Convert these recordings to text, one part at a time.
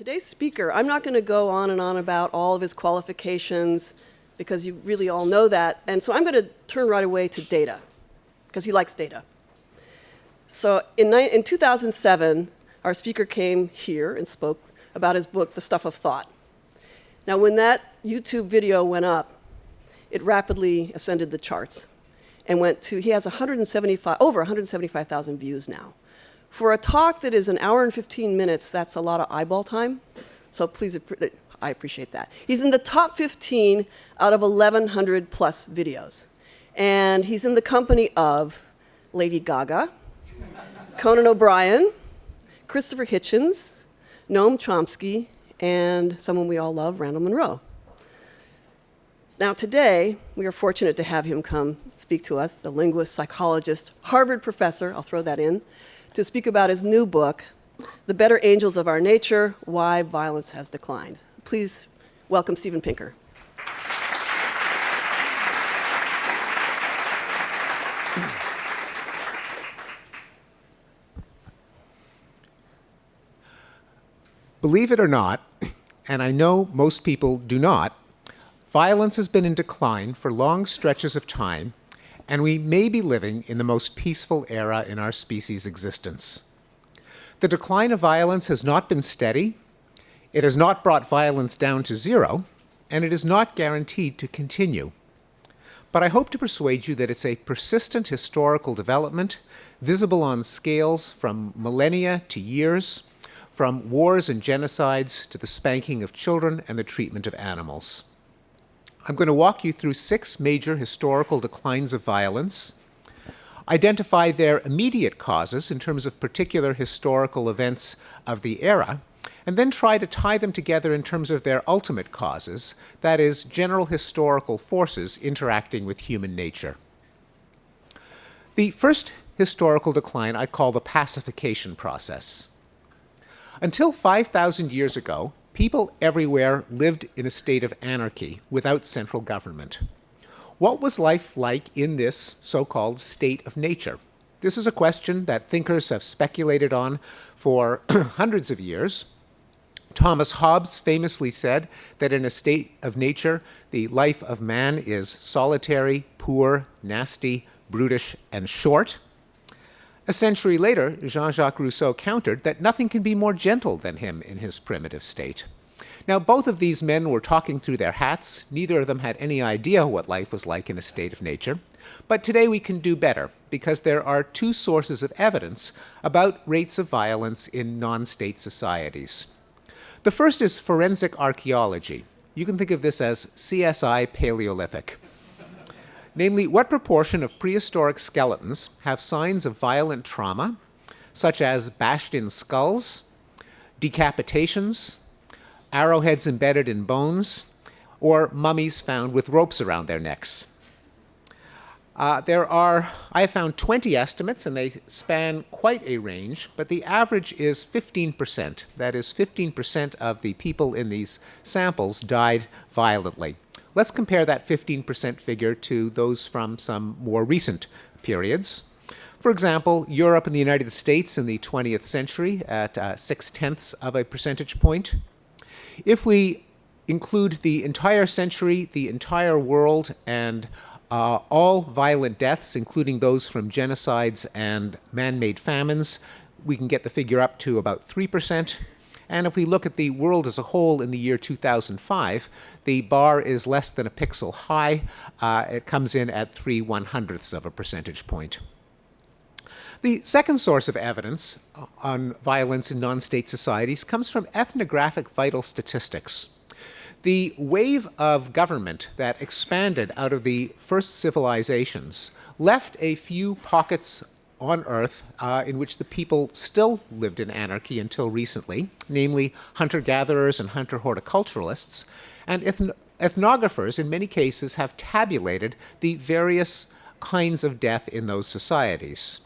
Today's speaker, I'm not going to go on and on about all of his qualifications because you really all know that. And so I'm going to turn right away to data because he likes data. So in 2007, our speaker came here and spoke about his book, The Stuff of Thought. Now, when that YouTube video went up, it rapidly ascended the charts and went to, he has over 175,000 views now. For a talk that is an hour and 15 minutes, that's a lot of eyeball time. So please, I appreciate that. He's in the top 15 out of 1,100 plus videos. And he's in the company of Lady Gaga, Conan O'Brien, Christopher Hitchens, Noam Chomsky, and someone we all love, Randall Munroe. Now today, we are fortunate to have him come speak to us, the linguist, psychologist, Harvard professor, I'll throw that in, to speak about his new book, The Better Angels of Our Nature, Why Violence Has Declined. Please welcome Steven Pinker. Believe it or not, and I know most people do not, violence has been in decline for long stretches of time, and we may be living in the most peaceful era in our species' existence. The decline of violence has not been steady, it has not brought violence down to zero, and it is not guaranteed to continue. But I hope to persuade you that it's a persistent historical development, visible on scales from millennia to years, from wars and genocides to the spanking of children and the treatment of animals. I'm going to walk you through 6 major historical declines of violence, identify their immediate causes in terms of particular historical events of the era, and then try to tie them together in terms of their ultimate causes, that is, general historical forces interacting with human nature. The first historical decline I call the pacification process. Until 5,000 years ago, people everywhere lived in a state of anarchy without central government. What was life like in this so-called state of nature? This is a question that thinkers have speculated on for hundreds of years. Thomas Hobbes famously said that in a state of nature, the life of man is solitary, poor, nasty, brutish, and short. A century later, Jean-Jacques Rousseau countered that nothing can be more gentle than him in his primitive state. Now, both of these men were talking through their hats. Neither of them had any idea what life was like in a state of nature. But today we can do better, because there are 2 sources of evidence about rates of violence in non-state societies. The first is forensic archaeology. You can think of this as CSI Paleolithic. Namely, what proportion of prehistoric skeletons have signs of violent trauma, such as bashed-in skulls, decapitations, arrowheads embedded in bones, or mummies found with ropes around their necks. I have found 20 estimates, and they span quite a range, but the average is 15%. That is, 15% of the people in these samples died violently. Let's compare that 15% figure to those from some more recent periods. For example, Europe and the United States in the 20th century at 0.6 of a percentage point. If we include the entire century, the entire world, and all violent deaths, including those from genocides and man-made famines, we can get the figure up to about 3%. And if we look at the world as a whole in the year 2005, the bar is less than a pixel high. It comes in at 3/100ths of a percentage point. The second source of evidence on violence in non-state societies comes from ethnographic vital statistics. The wave of government that expanded out of the first civilizations left a few pockets on Earth in which the people still lived in anarchy until recently, namely hunter-gatherers and hunter-horticulturalists, and ethnographers in many cases have tabulated the various kinds of death in those societies.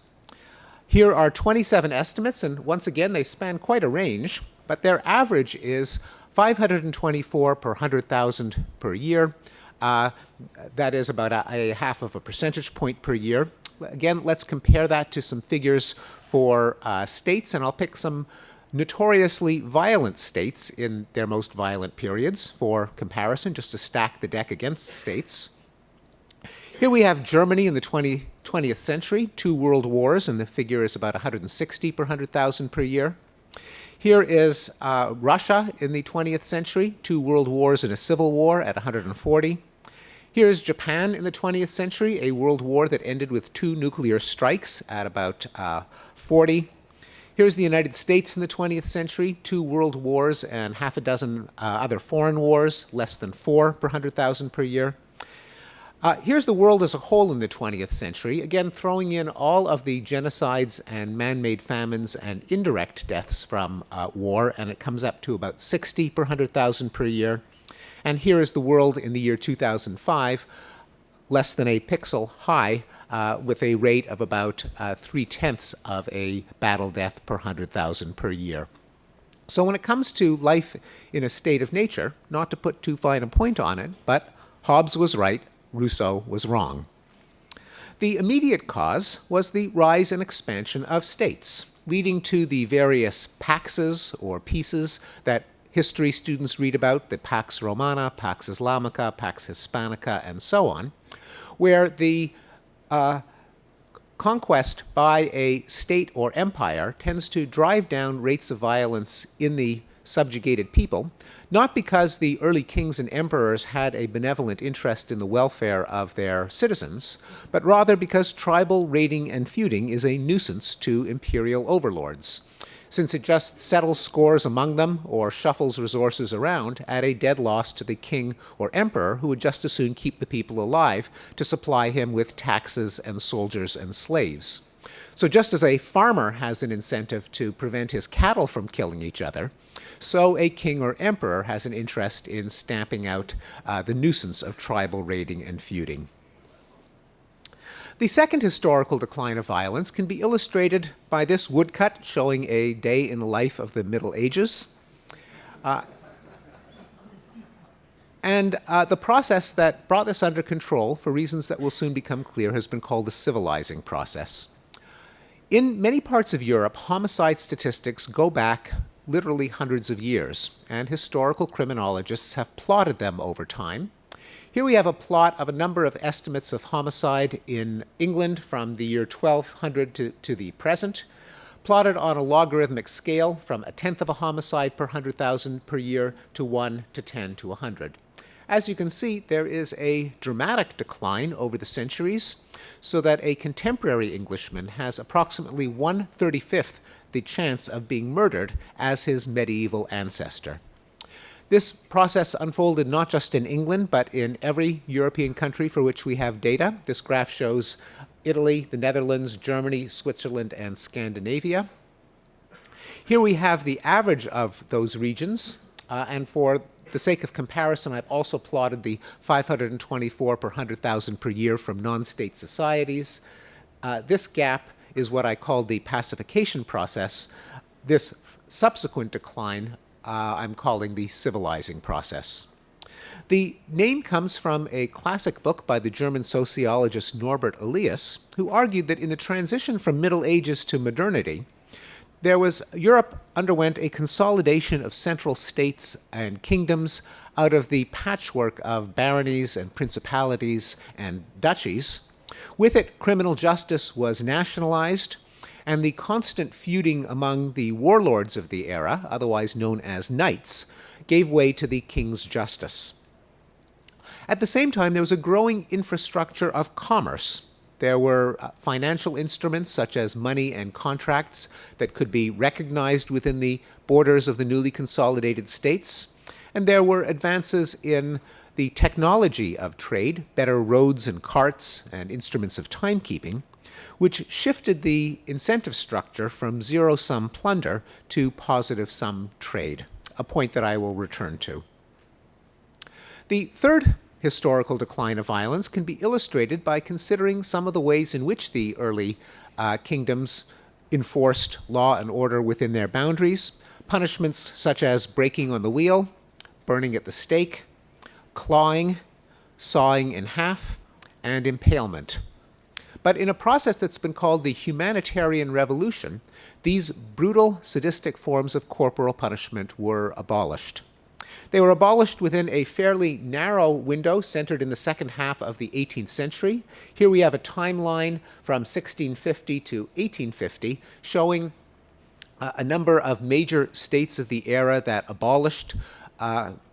Here are 27 estimates, and once again they span quite a range, but their average is 524 per 100,000 per year. That is about a half of a percentage point per year. Again, let's compare that to some figures for states, and I'll pick some notoriously violent states in their most violent periods for comparison, just to stack the deck against states. Here we have Germany in the 20th century, 2 world wars, and the figure is about 160 per 100,000 per year. Here is Russia in the 20th century, 2 world wars and a civil war at 140. Here is Japan in the 20th century, a world war that ended with 2 nuclear strikes at about 40. Here's the United States in the 20th century, 2 world wars and half a dozen other foreign wars, less than 4 per 100,000 per year. Here's the world as a whole in the 20th century, again throwing in all of the genocides and man-made famines and indirect deaths from war, and it comes up to about 60 per 100,000 per year. And here is the world in the year 2005, less than a pixel high, with a rate of about 3/10 of a battle death per 100,000 per year. So when it comes to life in a state of nature, not to put too fine a point on it, but Hobbes was right, Rousseau was wrong. The immediate cause was the rise and expansion of states, leading to the various paxes or pieces that history students read about, the Pax Romana, Pax Islamica, Pax Hispanica, and so on, where the conquest by a state or empire tends to drive down rates of violence in the subjugated people, not because the early kings and emperors had a benevolent interest in the welfare of their citizens, but rather because tribal raiding and feuding is a nuisance to imperial overlords, since it just settles scores among them or shuffles resources around at a dead loss to the king or emperor, who would just as soon keep the people alive to supply him with taxes and soldiers and slaves. So just as a farmer has an incentive to prevent his cattle from killing each other, so a king or emperor has an interest in stamping out the nuisance of tribal raiding and feuding. The second historical decline of violence can be illustrated by this woodcut showing a day in the life of the Middle Ages. The process that brought this under control, for reasons that will soon become clear, has been called the civilizing process. In many parts of Europe, homicide statistics go back literally hundreds of years, and historical criminologists have plotted them over time. Here we have a plot of a number of estimates of homicide in England from the year 1200 to the present, plotted on a logarithmic scale from 1/10 of a homicide per 100,000 per year to 1 to 10 to 100. As you can see, there is a dramatic decline over the centuries, so that a contemporary Englishman has approximately 1/35 the chance of being murdered as his medieval ancestor. This process unfolded not just in England, but in every European country for which we have data. This graph shows Italy, the Netherlands, Germany, Switzerland, and Scandinavia. Here we have the average of those regions, and for the sake of comparison, I've also plotted the 524 per 100,000 per year from non-state societies. This gap is what I call the pacification process. This subsequent decline I'm calling the civilizing process. The name comes from a classic book by the German sociologist Norbert Elias, who argued that in the transition from Middle Ages to modernity, Europe underwent a consolidation of central states and kingdoms out of the patchwork of baronies and principalities and duchies. With it, criminal justice was nationalized, and the constant feuding among the warlords of the era, otherwise known as knights, gave way to the king's justice. At the same time, there was a growing infrastructure of commerce. There were financial instruments such as money and contracts that could be recognized within the borders of the newly consolidated states, and there were advances in the technology of trade, better roads and carts and instruments of timekeeping, which shifted the incentive structure from zero-sum plunder to positive-sum trade, a point that I will return to. The third historical decline of violence can be illustrated by considering some of the ways in which the early kingdoms enforced law and order within their boundaries. Punishments such as breaking on the wheel, burning at the stake, clawing, sawing in half, and impalement. But in a process that's been called the humanitarian revolution, these brutal, sadistic forms of corporal punishment were abolished. They were abolished within a fairly narrow window centered in the second half of the 18th century. Here we have a timeline from 1650 to 1850 showing a number of major states of the era that abolished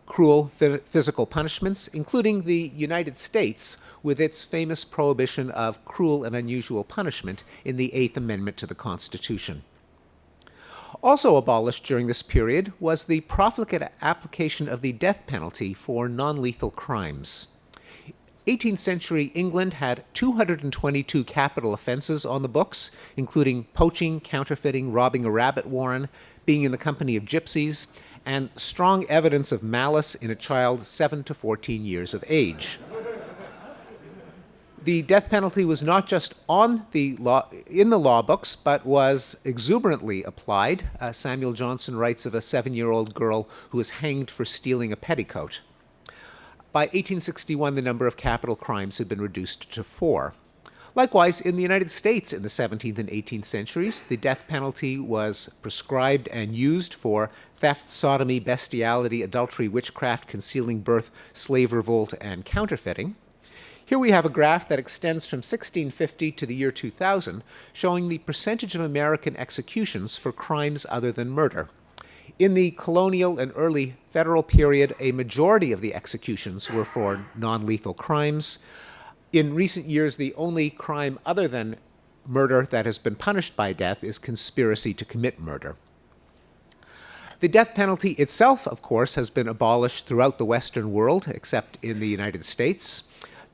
cruel physical punishments, including the United States with its famous prohibition of cruel and unusual punishment in the Eighth Amendment to the Constitution. Also abolished during this period was the profligate application of the death penalty for non-lethal crimes. 18th century England had 222 capital offenses on the books, including poaching, counterfeiting, robbing a rabbit warren, being in the company of gypsies, and strong evidence of malice in a child 7 to 14 years of age. The death penalty was not just in the law books, but was exuberantly applied. Samuel Johnson writes of a 7-year-old girl who was hanged for stealing a petticoat. By 1861, the number of capital crimes had been reduced to 4. Likewise, in the United States in the 17th and 18th centuries, the death penalty was prescribed and used for theft, sodomy, bestiality, adultery, witchcraft, concealing birth, slave revolt, and counterfeiting. Here we have a graph that extends from 1650 to the year 2000, showing the percentage of American executions for crimes other than murder. In the colonial and early federal period, a majority of the executions were for non-lethal crimes. In recent years, the only crime other than murder that has been punished by death is conspiracy to commit murder. The death penalty itself, of course, has been abolished throughout the Western world, except in the United States.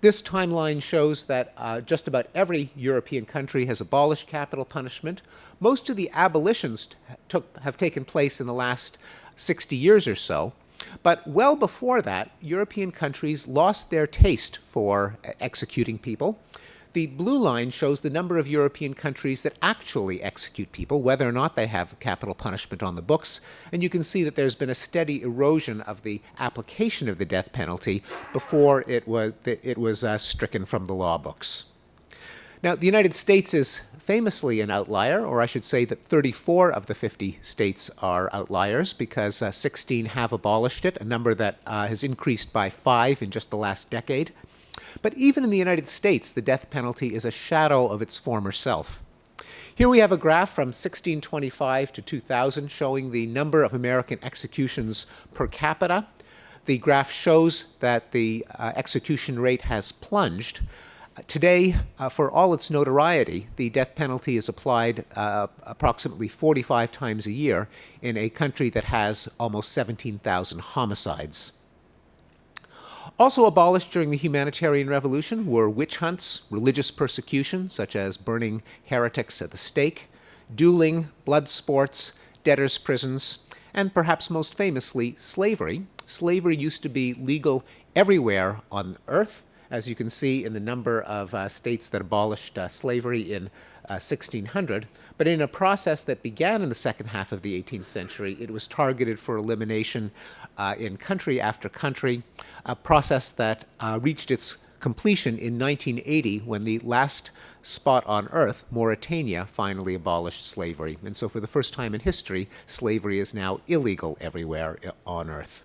This timeline shows that just about every European country has abolished capital punishment. Most of the abolitions have taken place in the last 60 years or so. But well before that, European countries lost their taste for executing people. The blue line shows the number of European countries that actually execute people, whether or not they have capital punishment on the books. And you can see that there's been a steady erosion of the application of the death penalty before it was stricken from the law books. Now, the United States is famously an outlier, or I should say that 34 of the 50 states are outliers because 16 have abolished it, a number that has increased by 5 in just the last decade. But even in the United States, the death penalty is a shadow of its former self. Here we have a graph from 1625 to 2000 showing the number of American executions per capita. The graph shows that the execution rate has plunged. Today, for all its notoriety, the death penalty is applied approximately 45 times a year in a country that has almost 17,000 homicides. Also abolished during the humanitarian revolution were witch hunts, religious persecution, such as burning heretics at the stake, dueling, blood sports, debtors' prisons, and perhaps most famously, slavery. Slavery used to be legal everywhere on earth, as you can see in the number of states that abolished slavery in 1600. But in a process that began in the second half of the 18th century, it was targeted for elimination in country after country, a process that reached its completion in 1980 when the last spot on earth, Mauritania, finally abolished slavery. And so for the first time in history, slavery is now illegal everywhere on earth.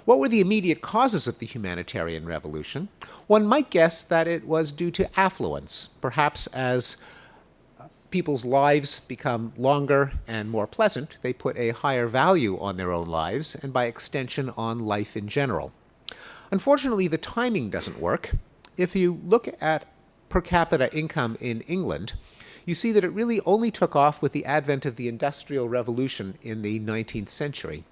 What were the immediate causes of the humanitarian revolution? One might guess that it was due to affluence, perhaps as people's lives become longer and more pleasant, they put a higher value on their own lives, and by extension on life in general. Unfortunately, the timing doesn't work. If you look at per capita income in England, you see that it really only took off with the advent of the Industrial Revolution in the 19th century.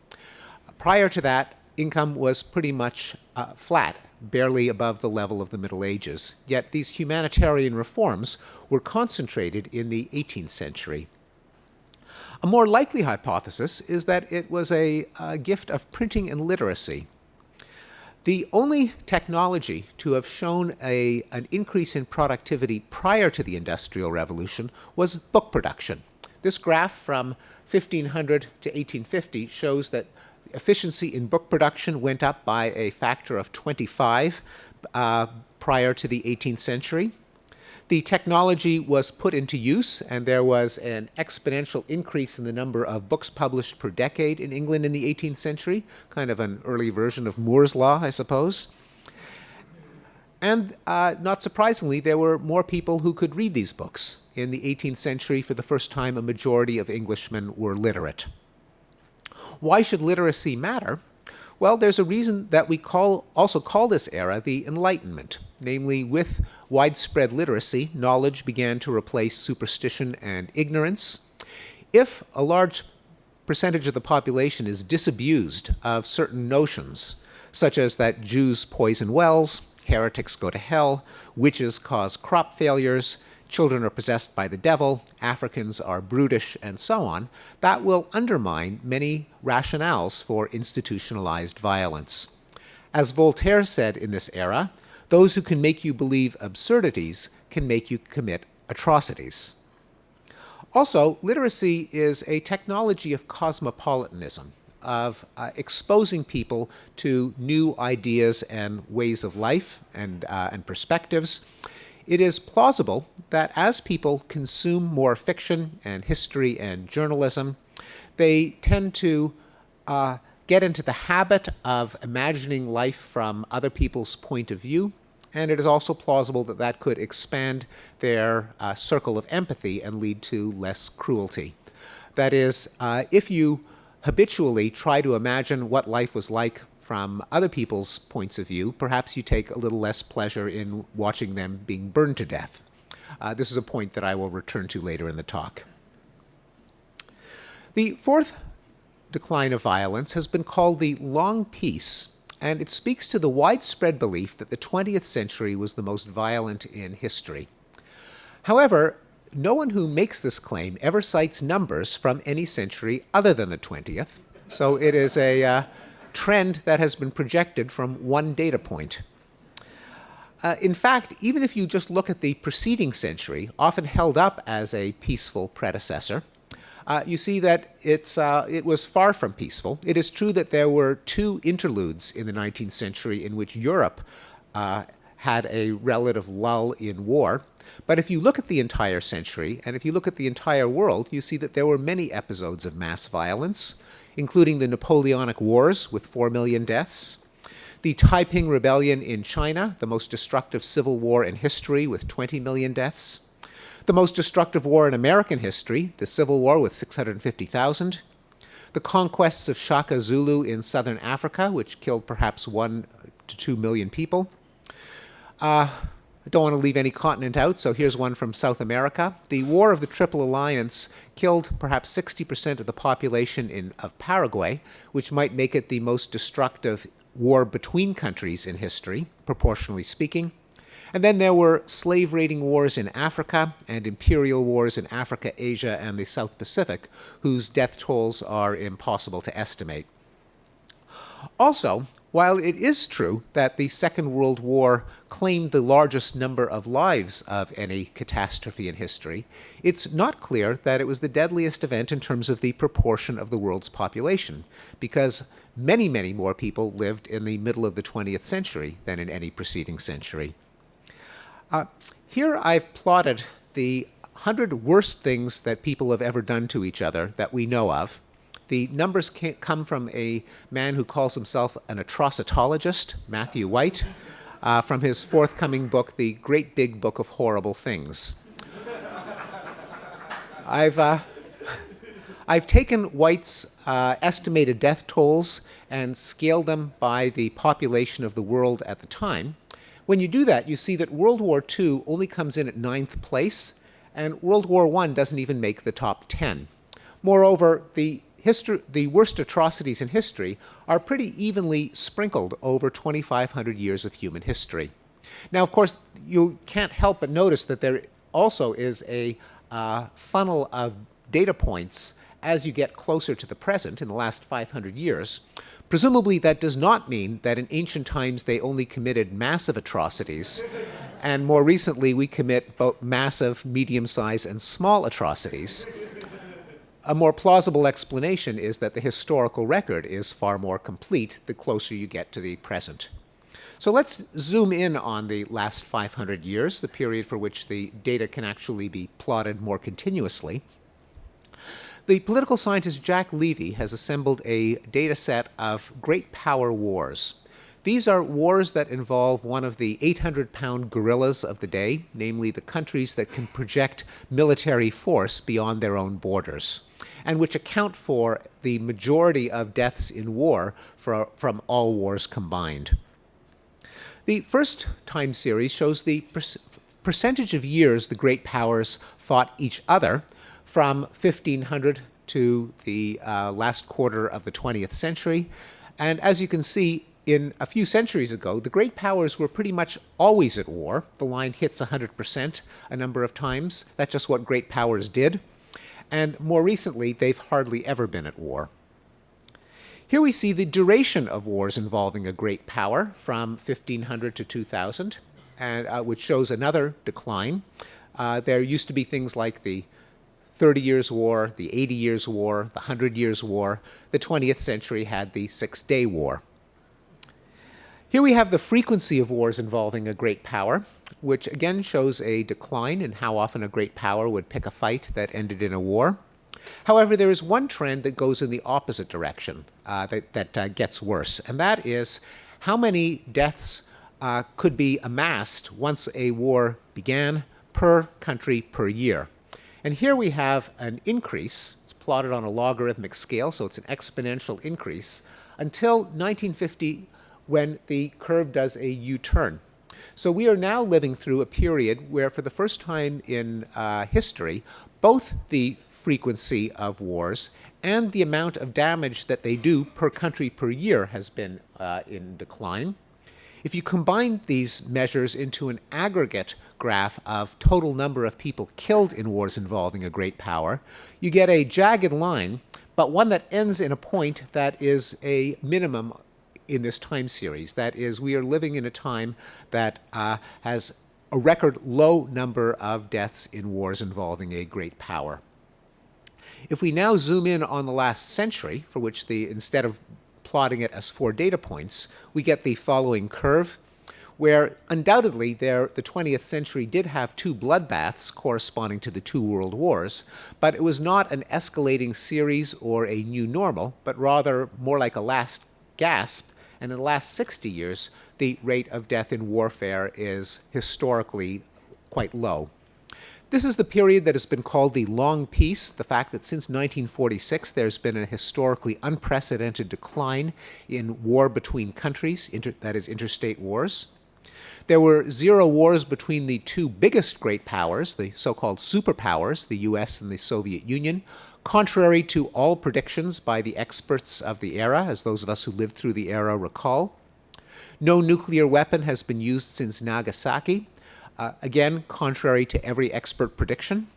Prior to that, income was pretty much flat, barely above the level of the Middle Ages. Yet these humanitarian reforms were concentrated in the 18th century. A more likely hypothesis is that it was a gift of printing and literacy. The only technology to have shown an increase in productivity prior to the Industrial Revolution was book production. This graph from 1500 to 1850 shows that efficiency in book production went up by a factor of 25 prior to the 18th century. the technology was put into use, and there was an exponential increase in the number of books published per decade in England in the 18th century, kind of an early version of Moore's Law, I suppose. And not surprisingly, there were more people who could read these books. In the 18th century, for the first time, a majority of Englishmen were literate. Why should literacy matter? Well, there's a reason that we also call this era the Enlightenment. Namely, with widespread literacy, knowledge began to replace superstition and ignorance. If a large percentage of the population is disabused of certain notions, such as that Jews poison wells, heretics go to hell, witches cause crop failures, children are possessed by the devil, Africans are brutish, and so on, that will undermine many rationales for institutionalized violence. As Voltaire said in this era, those who can make you believe absurdities can make you commit atrocities. Also, literacy is a technology of cosmopolitanism, of exposing people to new ideas and ways of life and perspectives. It is plausible that as people consume more fiction and history and journalism, they tend to get into the habit of imagining life from other people's point of view, and it is also plausible that that could expand their circle of empathy and lead to less cruelty. That is, if you habitually try to imagine what life was like from other people's points of view, perhaps you take a little less pleasure in watching them being burned to death. This is a point that I will return to later in the talk. The fourth decline of violence has been called the Long Peace, and it speaks to the widespread belief that the 20th century was the most violent in history. However, no one who makes this claim ever cites numbers from any century other than the 20th, so it is a trend that has been projected from one data point. In fact, even if you just look at the preceding century, often held up as a peaceful predecessor, you see that it was far from peaceful. It is true that there were two interludes in the 19th century in which Europe had a relative lull in war. But if you look at the entire century, and if you look at the entire world, you see that there were many episodes of mass violence, including the Napoleonic Wars with 4 million deaths, the Taiping Rebellion in China, the most destructive civil war in history with 20 million deaths, the most destructive war in American history, the Civil War with 650,000, the conquests of Shaka Zulu in southern Africa, which killed perhaps 1 to 2 million people. I don't want to leave any continent out, so here's one from South America. The War of the Triple Alliance killed perhaps 60% of the population of Paraguay, which might make it the most destructive war between countries in history, proportionally speaking. And then there were slave-raiding wars in Africa and imperial wars in Africa, Asia, and the South Pacific, whose death tolls are impossible to estimate. Also, while it is true that the Second World War claimed the largest number of lives of any catastrophe in history, it's not clear that it was the deadliest event in terms of the proportion of the world's population, because many, many more people lived in the middle of the 20th century than in any preceding century. Here I've plotted the 100 worst things that people have ever done to each other that we know of. The numbers come from a man who calls himself an atrocitologist, Matthew White, from his forthcoming book, The Great Big Book of Horrible Things. I've taken White's estimated death tolls and scaled them by the population of the world at the time. When you do that, you see that World War II only comes in at 9th place, and World War I doesn't even make the top 10. Moreover, the worst atrocities in history are pretty evenly sprinkled over 2,500 years of human history. Now, of course, you can't help but notice that there also is a funnel of data points as you get closer to the present in the last 500 years. Presumably, that does not mean that in ancient times they only committed massive atrocities, and more recently we commit both massive, medium-sized, and small atrocities. A more plausible explanation is that the historical record is far more complete the closer you get to the present. So let's zoom in on the last 500 years, the period for which the data can actually be plotted more continuously. The political scientist Jack Levy has assembled a data set of great power wars. These are wars that involve one of the 800-pound gorillas of the day, namely the countries that can project military force beyond their own borders, and which account for the majority of deaths in war from all wars combined. The first time series shows the percentage of years the great powers fought each other from 1500 to the last quarter of the 20th century. And as you can see, in a few centuries ago, the great powers were pretty much always at war. The line hits 100% a number of times. That's just what great powers did. And more recently, they've hardly ever been at war. Here we see the duration of wars involving a great power from 1500 to 2000, and, which shows another decline. There used to be things like the 30 Years' War, the 80 Years' War, the 100 Years' War. The 20th century had the Six-Day War. Here we have the frequency of wars involving a great power, which again shows a decline in how often a great power would pick a fight that ended in a war. However, there is one trend that goes in the opposite direction, that gets worse, and that is how many deaths could be amassed once a war began per country per year. And here we have an increase. It's plotted on a logarithmic scale, so it's an exponential increase, until 1950, when the curve does a U-turn. So we are now living through a period where, for the first time in history, both the frequency of wars and the amount of damage that they do per country per year has been in decline. If you combine these measures into an aggregate graph of total number of people killed in wars involving a great power, you get a jagged line, but one that ends in a point that is a minimum in this time series. That is, we are living in a time that has a record low number of deaths in wars involving a great power. If we now zoom in on the last century, for which instead of plotting it as 4 data points, we get the following curve, where undoubtedly the 20th century did have 2 bloodbaths corresponding to the 2 world wars, but it was not an escalating series or a new normal, but rather more like a last gasp. And in the last 60 years, the rate of death in warfare is historically quite low. This is the period that has been called the long peace, the fact that since 1946 there's been a historically unprecedented decline in war between countries, that is, interstate wars. There were 0 wars between the 2 biggest great powers, the so-called superpowers, the US and the Soviet Union, contrary to all predictions by the experts of the era, as those of us who lived through the era recall. No nuclear weapon has been used since Nagasaki, again, contrary to every expert prediction.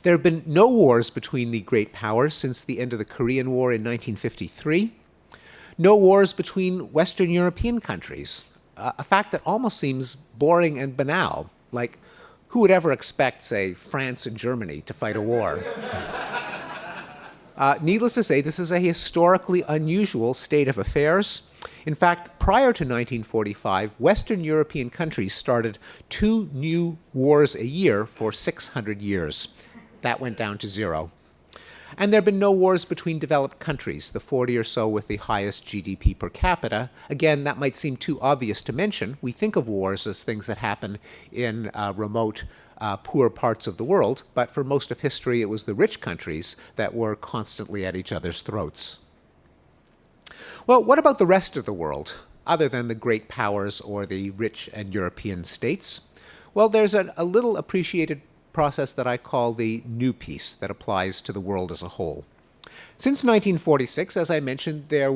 There have been no wars between the great powers since the end of the Korean War in 1953. No wars between Western European countries, a fact that almost seems boring and banal, like who would ever expect, say, France and Germany to fight a war? Needless to say, this is a historically unusual state of affairs. In fact, prior to 1945, Western European countries started 2 new wars a year for 600 years. That went down to 0. And there have been no wars between developed countries, the 40 or so with the highest GDP per capita. Again, that might seem too obvious to mention. We think of wars as things that happen in remote, poor parts of the world, but for most of history, it was the rich countries that were constantly at each other's throats. Well, what about the rest of the world, other than the great powers or the rich and European states? Well, there's a little appreciated process that I call the new peace that applies to the world as a whole. Since 1946, as I mentioned, there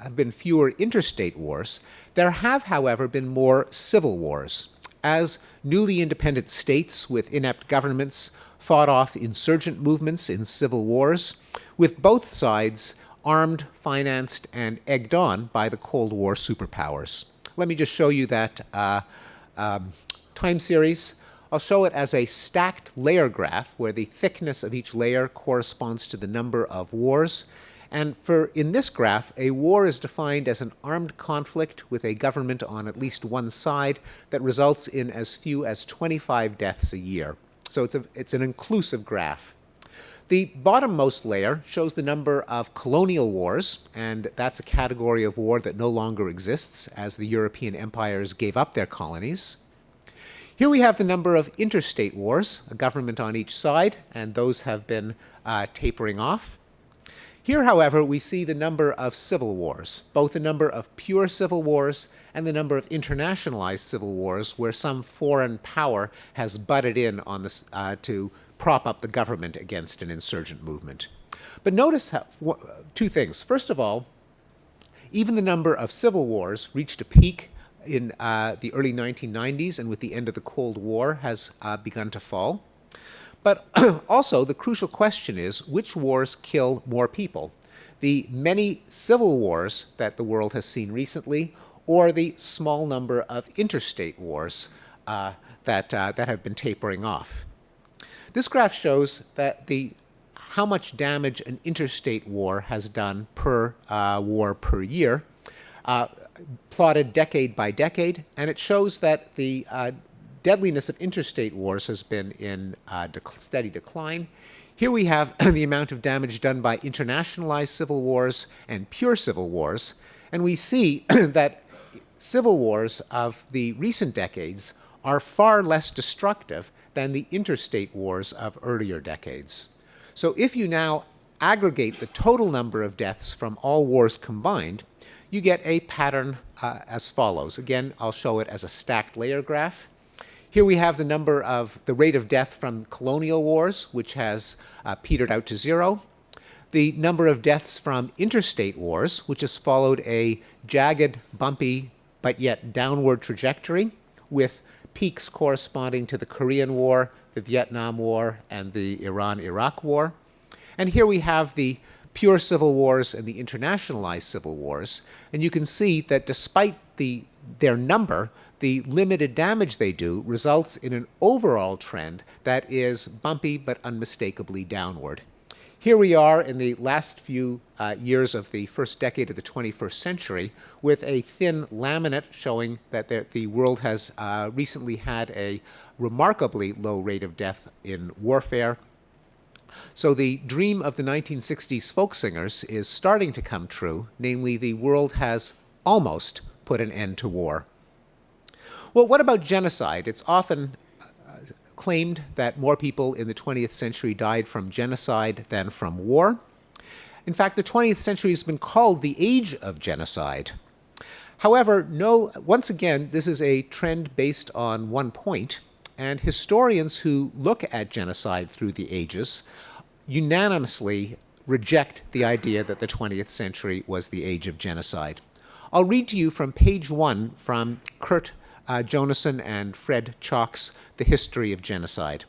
have been fewer interstate wars. There have, however, been more civil wars, as newly independent states with inept governments fought off insurgent movements in civil wars, with both sides armed, financed, and egged on by the Cold War superpowers. Let me just show you that time series. I'll show it as a stacked layer graph where the thickness of each layer corresponds to the number of wars. And in this graph, a war is defined as an armed conflict with a government on at least one side that results in as few as 25 deaths a year. So it's an inclusive graph. The bottommost layer shows the number of colonial wars, and that's a category of war that no longer exists as the European empires gave up their colonies. Here we have the number of interstate wars, a government on each side, and those have been tapering off. Here, however, we see the number of civil wars, both the number of pure civil wars and the number of internationalized civil wars where some foreign power has butted in on this, to prop up the government against an insurgent movement. But notice two things. First of all, even the number of civil wars reached a peak in the early 1990s, and with the end of the Cold War has begun to fall. But also, the crucial question is, which wars kill more people? The many civil wars that the world has seen recently, or the small number of interstate wars that have been tapering off? This graph shows that how much damage an interstate war has done per war per year, plotted decade by decade, and it shows that the deadliness of interstate wars has been in steady decline. Here we have the amount of damage done by internationalized civil wars and pure civil wars, and we see that civil wars of the recent decades are far less destructive than the interstate wars of earlier decades. So if you now aggregate the total number of deaths from all wars combined, you get a pattern as follows. Again, I'll show it as a stacked layer graph. Here we have the rate of death from colonial wars, which has petered out to zero. The number of deaths from interstate wars, which has followed a jagged, bumpy, but yet downward trajectory, with peaks corresponding to the Korean War, the Vietnam War, and the Iran-Iraq War. And here we have the pure civil wars and the internationalized civil wars. And you can see that despite their number, the limited damage they do results in an overall trend that is bumpy but unmistakably downward. Here we are in the last few years of the first decade of the 21st century with a thin laminate showing that the world has recently had a remarkably low rate of death in warfare. So the dream of the 1960s folk singers is starting to come true, namely the world has almost put an end to war. Well, what about genocide? It's often claimed that more people in the 20th century died from genocide than from war. In fact, the 20th century has been called the age of genocide. However, once again, this is a trend based on one point, and historians who look at genocide through the ages unanimously reject the idea that the 20th century was the age of genocide. I'll read to you from page 1 from Kurt Jonassen and Fred Chalk's The History of Genocide.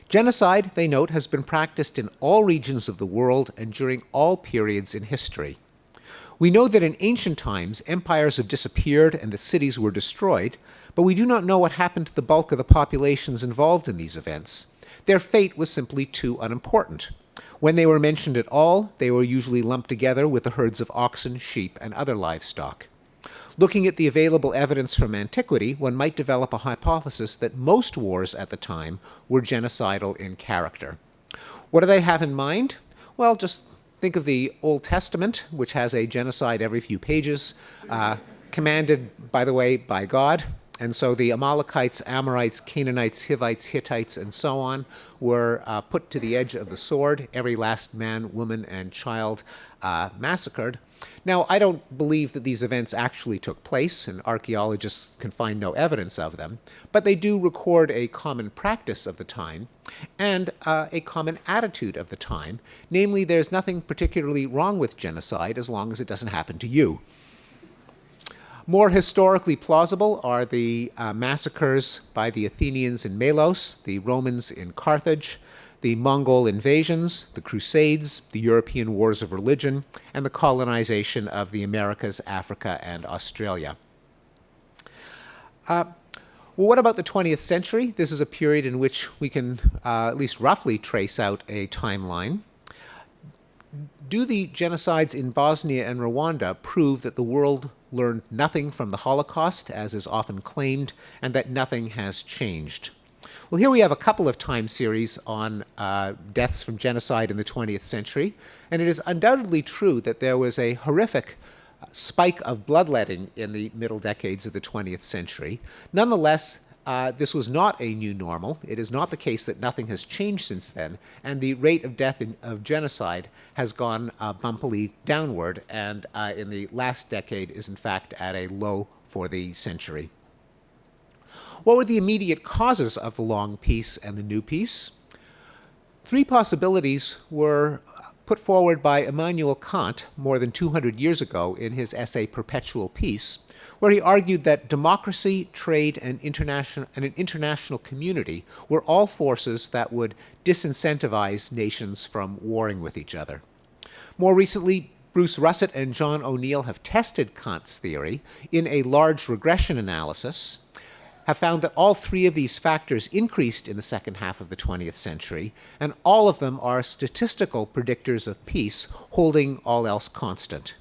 Genocide, they note, has been practiced in all regions of the world and during all periods in history. We know that in ancient times, empires have disappeared and that cities were destroyed, but we do not know what happened to the bulk of the populations involved in these events. Their fate was simply too unimportant. When they were mentioned at all, they were usually lumped together with the herds of oxen, sheep, and other livestock. Looking at the available evidence from antiquity, one might develop a hypothesis that most wars at the time were genocidal in character. What do they have in mind? Well, just think of the Old Testament, which has a genocide every few pages, commanded, by the way, by God. And so the Amalekites, Amorites, Canaanites, Hivites, Hittites, and so on were put to the edge of the sword, every last man, woman, and child massacred. Now, I don't believe that these events actually took place, and archaeologists can find no evidence of them, but they do record a common practice of the time and a common attitude of the time, namely there's nothing particularly wrong with genocide as long as it doesn't happen to you. More historically plausible are the massacres by the Athenians in Melos, the Romans in Carthage, the Mongol invasions, the Crusades, the European wars of religion, and the colonization of the Americas, Africa, and Australia. Well, what about the 20th century? This is a period in which we can at least roughly trace out a timeline. do the genocides in Bosnia and Rwanda prove that the world learned nothing from the Holocaust, as is often claimed, and that nothing has changed? Well, here we have a couple of time series on deaths from genocide in the 20th century, and it is undoubtedly true that there was a horrific spike of bloodletting in the middle decades of the 20th century. Nonetheless, this was not a new normal. It is not the case that nothing has changed since then, and the rate of death of genocide has gone bumpily downward, and in the last decade is in fact at a low for the century. What were the immediate causes of the long peace and the new peace? Three possibilities were put forward by Immanuel Kant more than 200 years ago in his essay Perpetual Peace, where he argued that democracy, trade, and an international community were all forces that would disincentivize nations from warring with each other. More recently, Bruce Russett and John O'Neill have tested Kant's theory in a large regression analysis, have found that all three of these factors increased in the second half of the 20th century, and all of them are statistical predictors of peace, holding all else constant.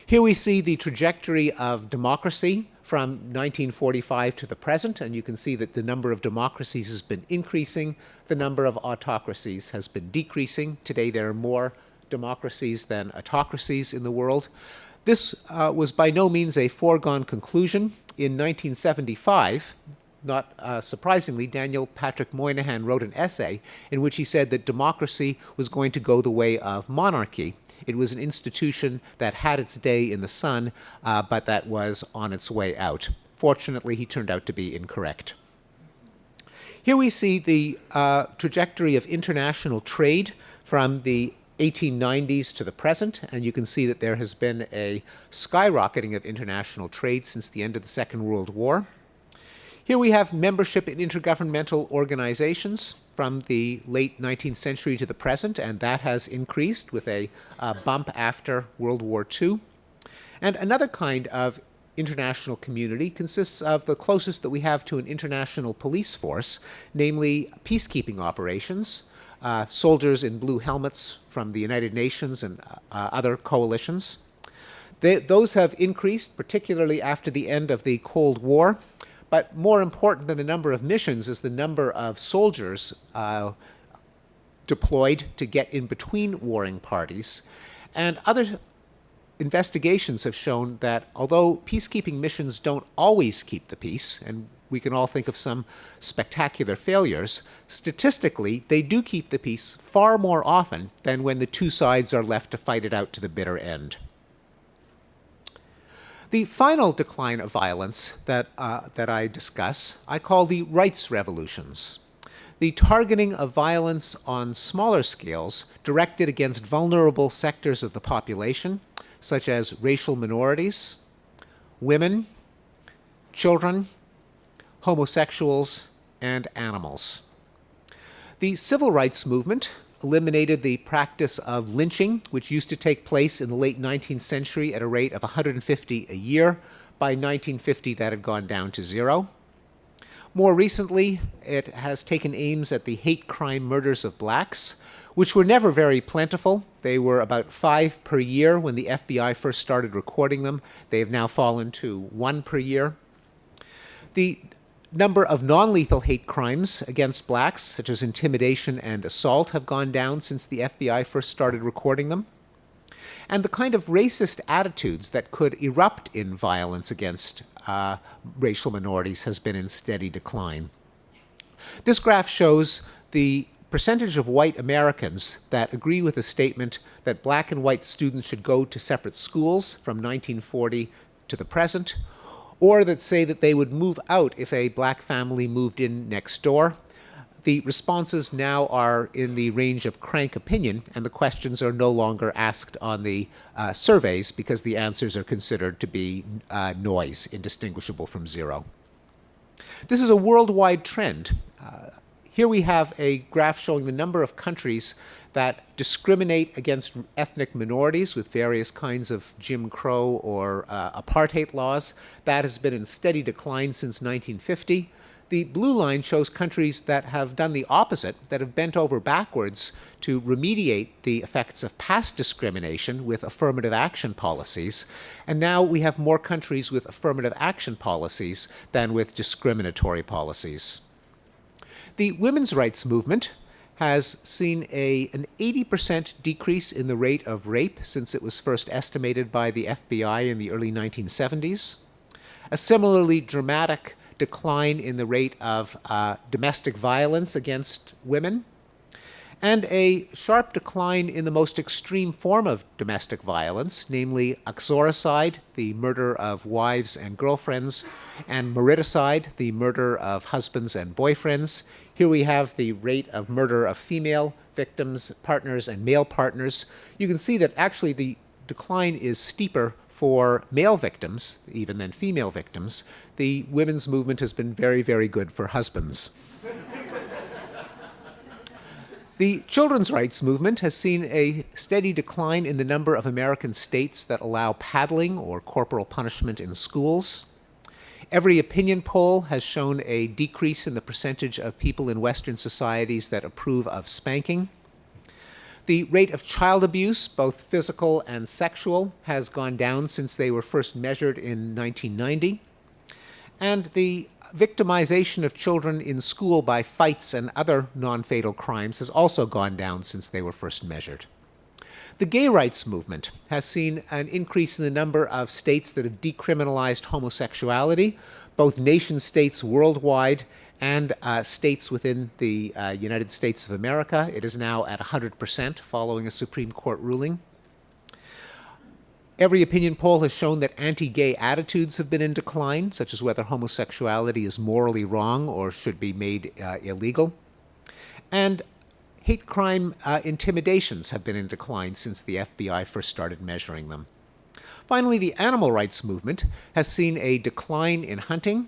Here we see the trajectory of democracy from 1945 to the present, and you can see that the number of democracies has been increasing, the number of autocracies has been decreasing. Today there are more democracies than autocracies in the world. This was by no means a foregone conclusion. In 1975, not surprisingly, Daniel Patrick Moynihan wrote an essay in which he said that democracy was going to go the way of monarchy. It was an institution that had its day in the sun, but that was on its way out. Fortunately, he turned out to be incorrect. Here we see the trajectory of international trade from the 1890s to the present, and you can see that there has been a skyrocketing of international trade since the end of the Second World War. Here we have membership in intergovernmental organizations from the late 19th century to the present, and that has increased with a bump after World War II. And another kind of international community consists of the closest that we have to an international police force, namely peacekeeping operations. Soldiers in blue helmets from the United Nations and other coalitions. Those have increased, particularly after the end of the Cold War. But more important than the number of missions is the number of soldiers deployed to get in between warring parties. And other investigations have shown that although peacekeeping missions don't always keep the peace, and we can all think of some spectacular failures, statistically, they do keep the peace far more often than when the two sides are left to fight it out to the bitter end. The final decline of violence that I discuss, I call the rights revolutions. The targeting of violence on smaller scales directed against vulnerable sectors of the population, such as racial minorities, women, children, homosexuals, and animals. The civil rights movement eliminated the practice of lynching, which used to take place in the late 19th century at a rate of 150 a year. By 1950, that had gone down to 0. More recently, it has taken aims at the hate crime murders of blacks, which were never very plentiful. They were about 5 per year when the FBI first started recording them. They have now fallen to 1 per year. The number of non-lethal hate crimes against blacks, such as intimidation and assault, have gone down since the FBI first started recording them. And the kind of racist attitudes that could erupt in violence against racial minorities has been in steady decline. This graph shows the percentage of white Americans that agree with the statement that black and white students should go to separate schools from 1940 to the present, or that say that they would move out if a black family moved in next door. The responses now are in the range of crank opinion, and the questions are no longer asked on the surveys because the answers are considered to be noise, indistinguishable from zero. This is a worldwide trend. Here we have a graph showing the number of countries that discriminate against ethnic minorities with various kinds of Jim Crow or apartheid laws. That has been in steady decline since 1950. The blue line shows countries that have done the opposite, that have bent over backwards to remediate the effects of past discrimination with affirmative action policies. And now we have more countries with affirmative action policies than with discriminatory policies. The women's rights movement has seen an 80% decrease in the rate of rape since it was first estimated by the FBI in the early 1970s. A similarly dramatic decline in the rate of domestic violence against women, and a sharp decline in the most extreme form of domestic violence, namely uxoricide, the murder of wives and girlfriends, and mariticide, the murder of husbands and boyfriends. Here we have the rate of murder of female victims, partners, and male partners. You can see that actually the decline is steeper for male victims, even than female victims. The women's movement has been very, very good for husbands. The children's rights movement has seen a steady decline in the number of American states that allow paddling or corporal punishment in schools. Every opinion poll has shown a decrease in the percentage of people in Western societies that approve of spanking. The rate of child abuse, both physical and sexual, has gone down since they were first measured in 1990. And the victimization of children in school by fights and other non-fatal crimes has also gone down since they were first measured. The gay rights movement has seen an increase in the number of states that have decriminalized homosexuality, both nation states worldwide and states within the United States of America. It is now at 100% following a Supreme Court ruling. Every opinion poll has shown that anti-gay attitudes have been in decline, such as whether homosexuality is morally wrong or should be made illegal. And hate crime intimidations have been in decline since the FBI first started measuring them. Finally, the animal rights movement has seen a decline in hunting,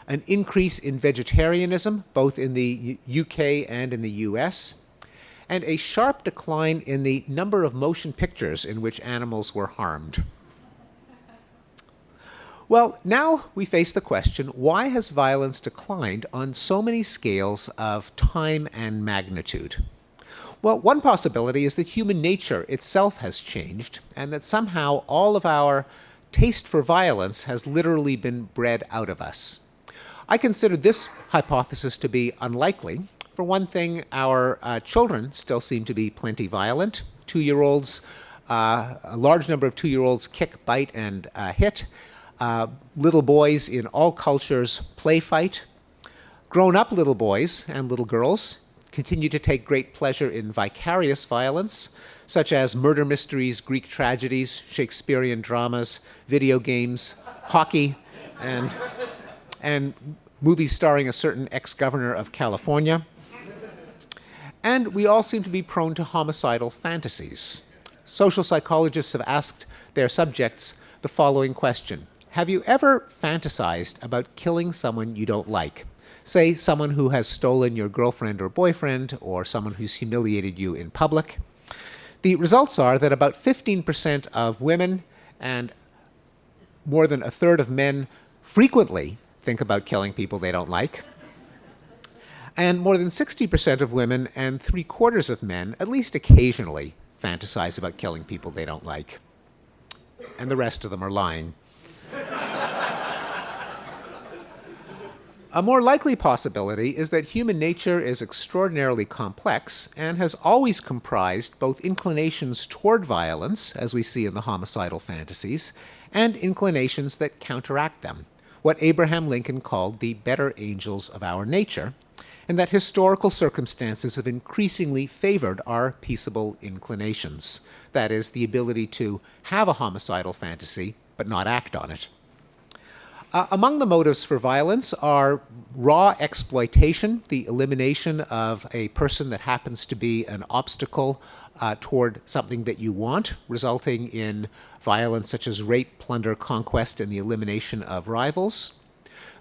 an increase in vegetarianism, both in the UK and in the US, and a sharp decline in the number of motion pictures in which animals were harmed. Well, now we face the question, why has violence declined on so many scales of time and magnitude? Well, one possibility is that human nature itself has changed, and that somehow all of our taste for violence has literally been bred out of us. I consider this hypothesis to be unlikely. For one thing, our children still seem to be plenty violent. 2-year-olds, a large number of 2-year-olds kick, bite, and hit. Little boys in all cultures play fight. Grown-up little boys and little girls continue to take great pleasure in vicarious violence, such as murder mysteries, Greek tragedies, Shakespearean dramas, video games, hockey, and movies starring a certain ex-governor of California. And we all seem to be prone to homicidal fantasies. Social psychologists have asked their subjects the following question: have you ever fantasized about killing someone you don't like? Say, someone who has stolen your girlfriend or boyfriend, or someone who's humiliated you in public. The results are that about 15% of women and more than a third of men frequently think about killing people they don't like. And more than 60% of women and 3/4 of men, at least occasionally, fantasize about killing people they don't like. And the rest of them are lying. A more likely possibility is that human nature is extraordinarily complex and has always comprised both inclinations toward violence, as we see in the homicidal fantasies, and inclinations that counteract them, what Abraham Lincoln called the better angels of our nature, and that historical circumstances have increasingly favored our peaceable inclinations. That is, the ability to have a homicidal fantasy but not act on it. Among the motives for violence are raw exploitation, the elimination of a person that happens to be an obstacle toward something that you want, resulting in violence such as rape, plunder, conquest, and the elimination of rivals.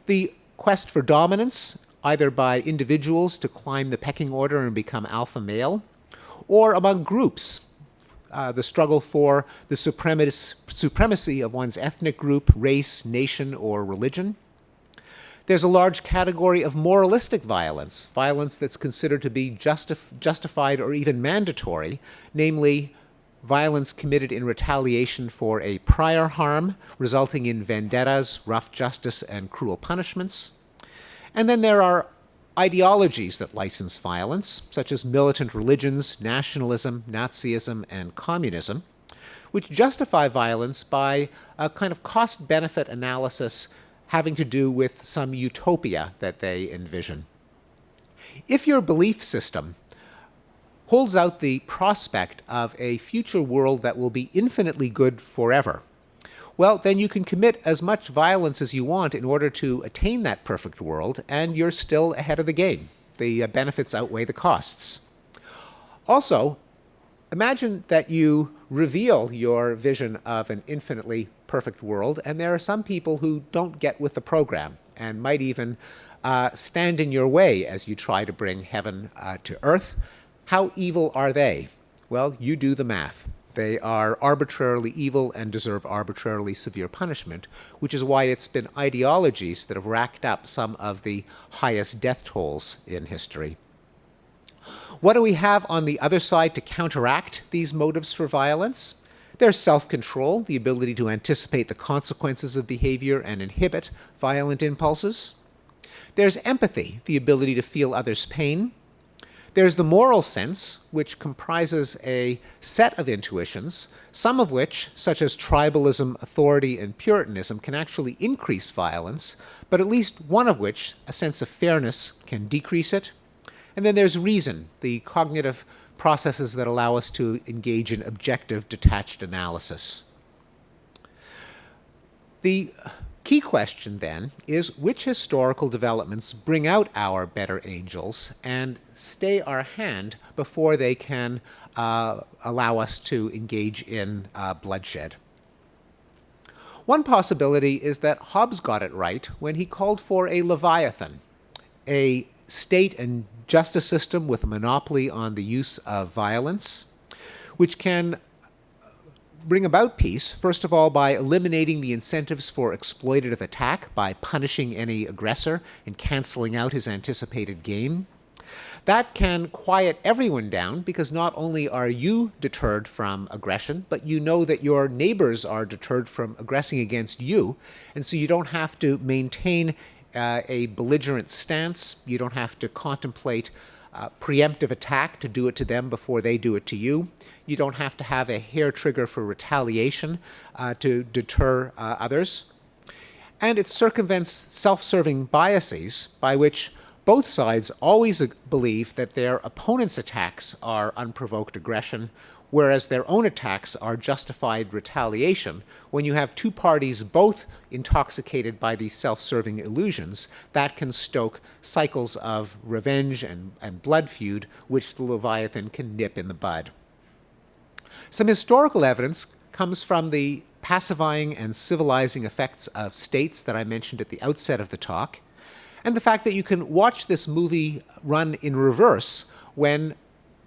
The quest for dominance, either by individuals to climb the pecking order and become alpha male, or among groups, the struggle for the supremacy of one's ethnic group, race, nation, or religion. There's a large category of moralistic violence, violence that's considered to be justified or even mandatory, namely violence committed in retaliation for a prior harm, resulting in vendettas, rough justice, and cruel punishments. And then there are ideologies that license violence, such as militant religions, nationalism, Nazism, and communism, which justify violence by a kind of cost-benefit analysis having to do with some utopia that they envision. If your belief system holds out the prospect of a future world that will be infinitely good forever, well, then you can commit as much violence as you want in order to attain that perfect world, and you're still ahead of the game. The benefits outweigh the costs. Also, imagine that you reveal your vision of an infinitely perfect world, and there are some people who don't get with the program and might even stand in your way as you try to bring heaven to earth. How evil are they? Well, you do the math. They are arbitrarily evil and deserve arbitrarily severe punishment, which is why it's been ideologies that have racked up some of the highest death tolls in history. What do we have on the other side to counteract these motives for violence? There's self-control, the ability to anticipate the consequences of behavior and inhibit violent impulses. There's empathy, the ability to feel others' pain. There's the moral sense, which comprises a set of intuitions, some of which, such as tribalism, authority, and Puritanism, can actually increase violence, but at least one of which, a sense of fairness, can decrease it. And then there's reason, the cognitive processes that allow us to engage in objective, detached analysis. The key question, then, is which historical developments bring out our better angels and stay our hand before they can allow us to engage in bloodshed? One possibility is that Hobbes got it right when he called for a leviathan, a state and justice system with a monopoly on the use of violence, which can bring about peace, first of all, by eliminating the incentives for exploitative attack, by punishing any aggressor and canceling out his anticipated gain. That can quiet everyone down because not only are you deterred from aggression, but you know that your neighbors are deterred from aggressing against you, and so you don't have to maintain a belligerent stance. You don't have to contemplate preemptive attack to do it to them before they do it to you. You don't have to have a hair trigger for retaliation to deter others. And it circumvents self-serving biases by which both sides always believe that their opponent's attacks are unprovoked aggression, whereas their own attacks are justified retaliation. When you have two parties both intoxicated by these self-serving illusions, that can stoke cycles of revenge and blood feud, which the Leviathan can nip in the bud. Some historical evidence comes from the pacifying and civilizing effects of states that I mentioned at the outset of the talk, and the fact that you can watch this movie run in reverse when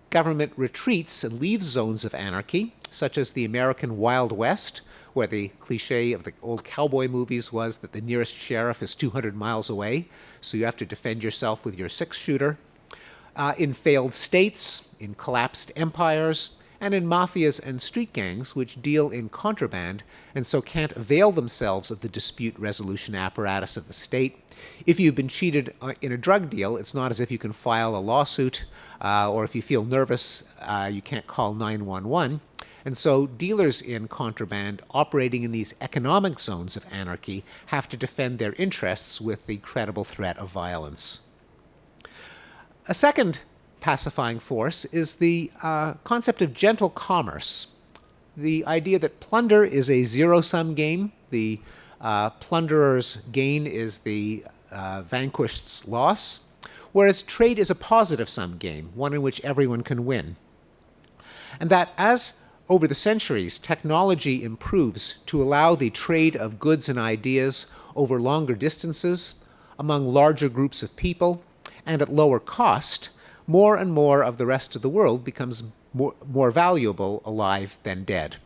government retreats and leaves zones of anarchy, such as the American Wild West, where the cliche of the old cowboy movies was that the nearest sheriff is 200 miles away, so you have to defend yourself with your six-shooter. In failed states, in collapsed empires, and in mafias and street gangs which deal in contraband and so can't avail themselves of the dispute resolution apparatus of the state. If you've been cheated in a drug deal, it's not as if you can file a lawsuit, or if you feel nervous, you can't call 911. And so dealers in contraband operating in these economic zones of anarchy have to defend their interests with the credible threat of violence. A second pacifying force is the concept of gentle commerce. The idea that plunder is a zero-sum game. The plunderer's gain is the vanquished's loss, whereas trade is a positive-sum game, one in which everyone can win. And that as over the centuries, technology improves to allow the trade of goods and ideas over longer distances, among larger groups of people, and at lower cost, more and more of the rest of the world becomes more valuable alive than dead.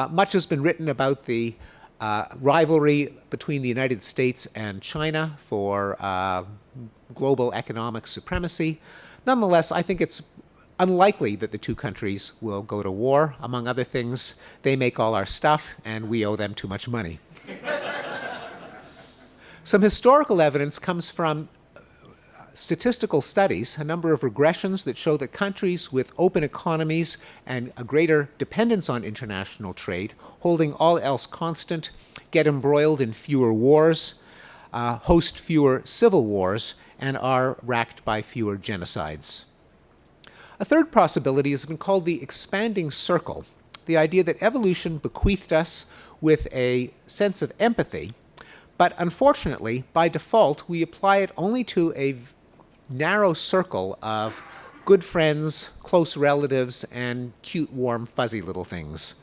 Much has been written about the rivalry between the United States and China for global economic supremacy. Nonetheless, I think it's unlikely that the two countries will go to war. Among other things, they make all our stuff, and we owe them too much money. Some historical evidence comes from statistical studies, a number of regressions that show that countries with open economies and a greater dependence on international trade, holding all else constant, get embroiled in fewer wars, host fewer civil wars, and are racked by fewer genocides. A third possibility has been called the expanding circle, the idea that evolution bequeathed us with a sense of empathy, but unfortunately, by default, we apply it only to a narrow circle of good friends, close relatives, and cute, warm, fuzzy little things.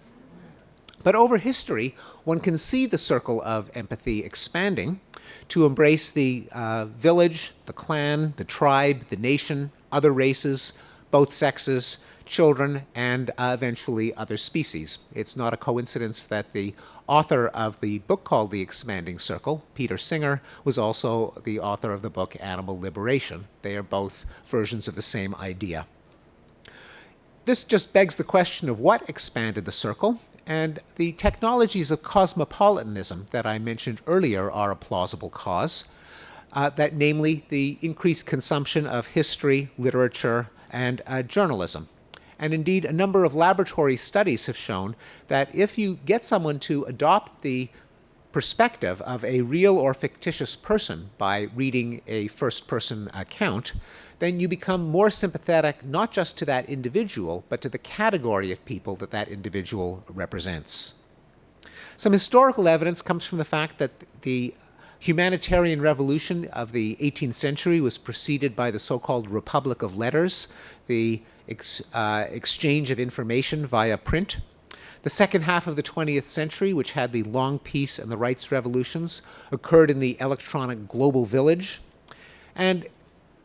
But over history, one can see the circle of empathy expanding to embrace the village, the clan, the tribe, the nation, other races, both sexes, children, and eventually other species. It's not a coincidence that the author of the book called The Expanding Circle, Peter Singer, was also the author of the book Animal Liberation. They are both versions of the same idea. This just begs the question of what expanded the circle, and the technologies of cosmopolitanism that I mentioned earlier are a plausible cause, that namely the increased consumption of history, literature, and journalism. And indeed, a number of laboratory studies have shown that if you get someone to adopt the perspective of a real or fictitious person by reading a first-person account, then you become more sympathetic not just to that individual, but to the category of people that that individual represents. Some historical evidence comes from the fact that the humanitarian revolution of the 18th century was preceded by the so-called Republic of Letters, the exchange of information via print. The second half of the 20th century, which had the long peace and the rights revolutions, occurred in the electronic global village. And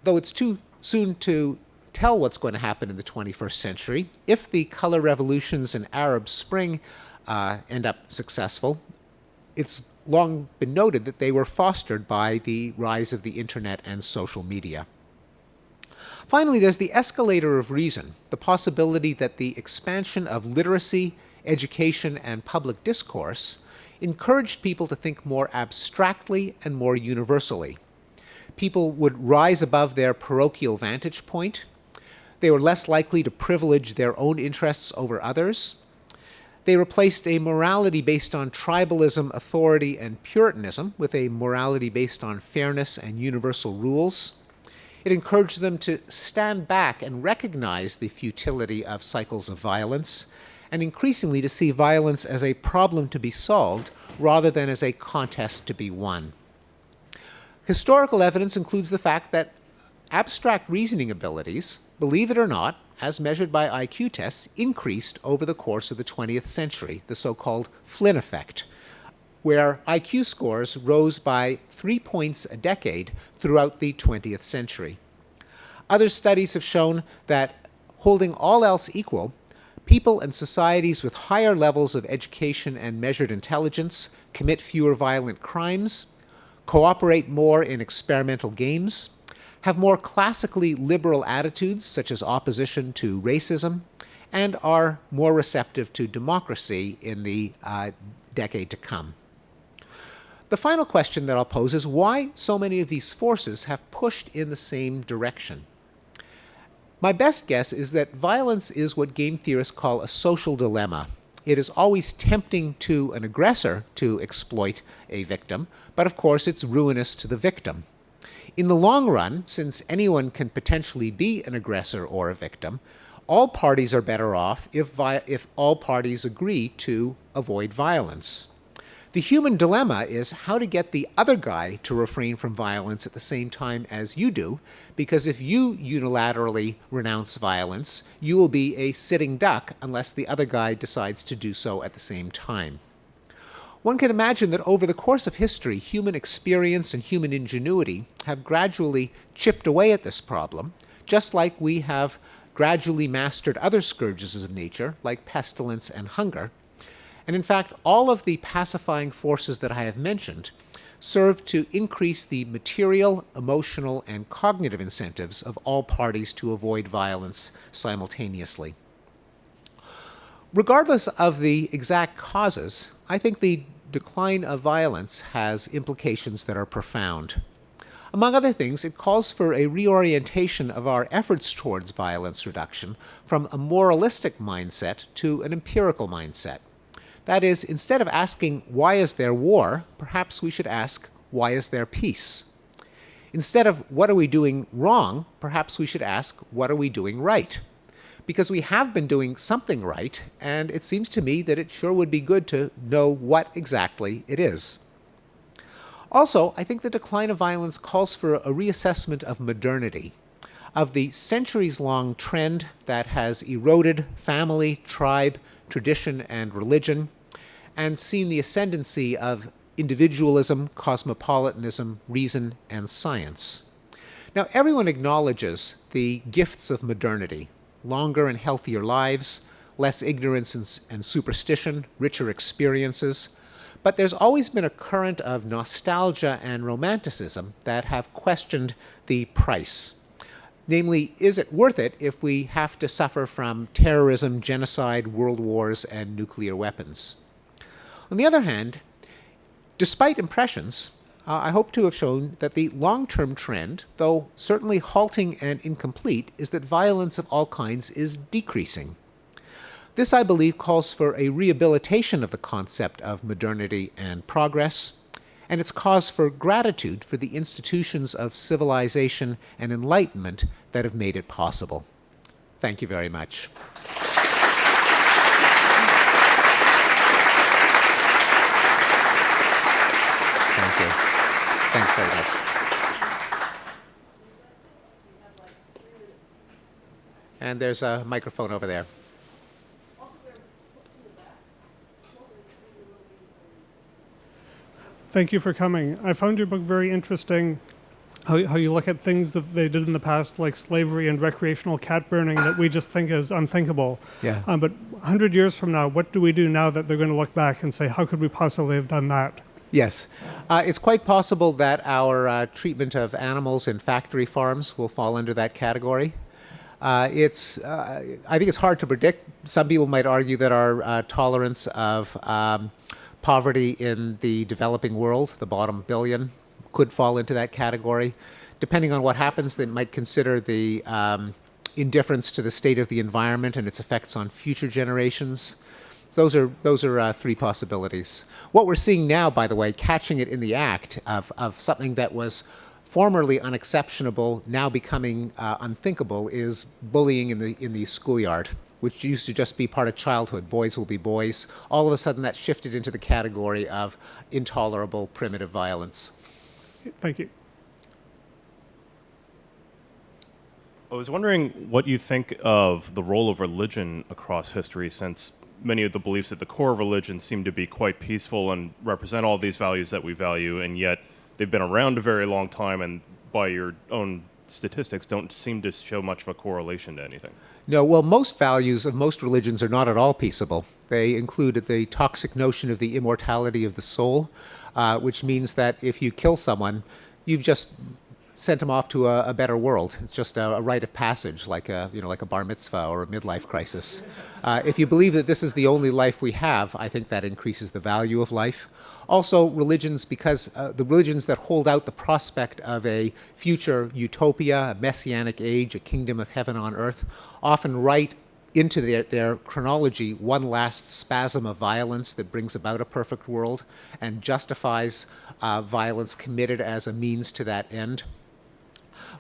though it's too soon to tell what's going to happen in the 21st century, if the color revolutions and Arab Spring end up successful, it's long been noted that they were fostered by the rise of the internet and social media. Finally, there's the escalator of reason, the possibility that the expansion of literacy, education, and public discourse encouraged people to think more abstractly and more universally. People would rise above their parochial vantage point. They were less likely to privilege their own interests over others. They replaced a morality based on tribalism, authority, and Puritanism with a morality based on fairness and universal rules. It encouraged them to stand back and recognize the futility of cycles of violence, and increasingly to see violence as a problem to be solved rather than as a contest to be won. Historical evidence includes the fact that abstract reasoning abilities, believe it or not, as measured by IQ tests, increased over the course of the 20th century, the so-called Flynn effect, where IQ scores rose by 3 points a decade throughout the 20th century. Other studies have shown that, holding all else equal, people and societies with higher levels of education and measured intelligence commit fewer violent crimes, cooperate more in experimental games, have more classically liberal attitudes, such as opposition to racism, and are more receptive to democracy in the decade to come. The final question that I'll pose is why so many of these forces have pushed in the same direction. My best guess is that violence is what game theorists call a social dilemma. It is always tempting to an aggressor to exploit a victim, but of course it's ruinous to the victim. In the long run, since anyone can potentially be an aggressor or a victim, all parties are better off if all parties agree to avoid violence. The human dilemma is how to get the other guy to refrain from violence at the same time as you do, because if you unilaterally renounce violence, you will be a sitting duck unless the other guy decides to do so at the same time. One can imagine that over the course of history, human experience and human ingenuity have gradually chipped away at this problem, just like we have gradually mastered other scourges of nature, like pestilence and hunger. And in fact, all of the pacifying forces that I have mentioned serve to increase the material, emotional, and cognitive incentives of all parties to avoid violence simultaneously. Regardless of the exact causes, I think the decline of violence has implications that are profound. Among other things, it calls for a reorientation of our efforts towards violence reduction from a moralistic mindset to an empirical mindset. That is, instead of asking, why is there war, perhaps we should ask, why is there peace? Instead of, what are we doing wrong, perhaps we should ask, what are we doing right? Because we have been doing something right, and it seems to me that it sure would be good to know what exactly it is. Also, I think the decline of violence calls for a reassessment of modernity, of the centuries-long trend that has eroded family, tribe, tradition, and religion, and seen the ascendancy of individualism, cosmopolitanism, reason, and science. Now, everyone acknowledges the gifts of modernity: longer and healthier lives, less ignorance and superstition, richer experiences. But there's always been a current of nostalgia and romanticism that have questioned the price. Namely, is it worth it if we have to suffer from terrorism, genocide, world wars, and nuclear weapons? On the other hand, despite impressions, I hope to have shown that the long-term trend, though certainly halting and incomplete, is that violence of all kinds is decreasing. This, I believe, calls for a rehabilitation of the concept of modernity and progress, and it's cause for gratitude for the institutions of civilization and enlightenment that have made it possible. Thank you very much. Thank you. Thanks very much. And there's a microphone over there. Thank you for coming. I found your book very interesting, how you look at things that they did in the past, like slavery and recreational cat burning, that we just think is unthinkable. Yeah. But 100 years from now, what do we do now that they're going to look back and say, how could we possibly have done that? Yes. It's quite possible that our treatment of animals in factory farms will fall under that category. I think it's hard to predict. Some people might argue that our tolerance of poverty in the developing world, the bottom billion, could fall into that category. Depending on what happens, they might consider the indifference to the state of the environment and its effects on future generations. Those are three possibilities. What we're seeing now, by the way, catching it in the act of something that was formerly unexceptionable, now becoming unthinkable, is bullying in the schoolyard, which used to just be part of childhood. Boys will be boys. All of a sudden, that shifted into the category of intolerable primitive violence. Thank you. I was wondering what you think of the role of religion across history, since many of the beliefs at the core of religion seem to be quite peaceful and represent all these values that we value, and yet they've been around a very long time and by your own statistics don't seem to show much of a correlation to anything. No, well, most values of most religions are not at all peaceable. They include the toxic notion of the immortality of the soul, which means that if you kill someone, you've just sent them off to a better world. It's just a rite of passage, like a bar mitzvah or a midlife crisis. If you believe that this is the only life we have, I think that increases the value of life. Also, religions, because the religions that hold out the prospect of a future utopia, a messianic age, a kingdom of heaven on earth, often write into their chronology one last spasm of violence that brings about a perfect world and justifies violence committed as a means to that end.